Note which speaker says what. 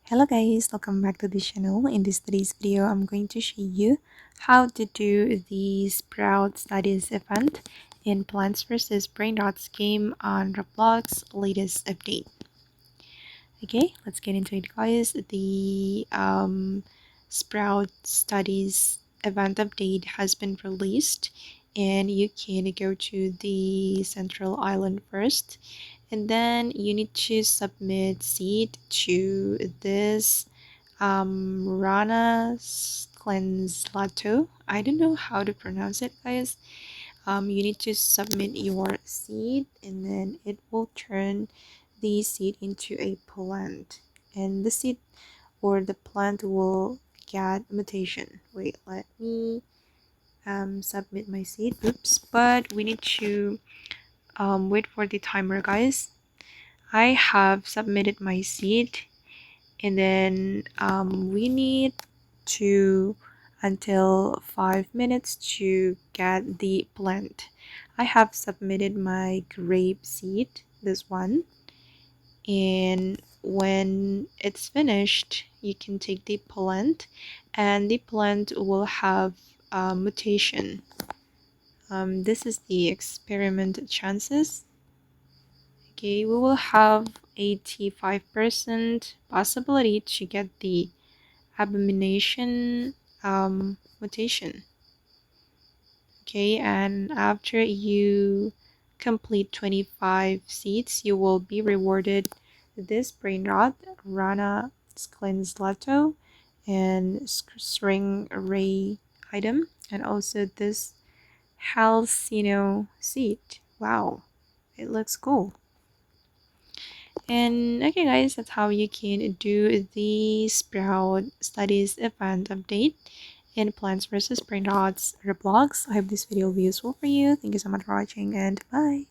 Speaker 1: Hello guys, welcome back to the channel. In today's video, I'm going to show you how to do the Sprout Studies event in Plants vs. Brainrots game on Roblox latest update. Okay, let's get into it guys. The Sprout Studies event update has been released and you can go to the central island first and then you need to submit seed to this Rana Sklenslato. I don't know how to pronounce it guys. You need to submit your seed and then it will turn the seed into a plant and the seed or the plant will get mutation. Wait, let me submit my seed. Oops, but we need to wait for the timer guys. I have submitted my seed and then we need to until 5 minutes to get the plant. I have submitted my grape seed, this one, and when it's finished you can take the plant and the plant will have a mutation. This is the experiment chances. Okay, we will have 85% possibility to get the Abomination mutation. Okay, and after you complete 25 seeds, you will be rewarded this Brainrot, Rana Sklenslato, and String Ray item, and also this Halcino seed. Wow, it looks cool. And okay guys, that's how you can do the Sprout Studies event update in Plants vs. Brainrots Roblox. I hope this video will be useful for you. Thank you so much for watching and bye.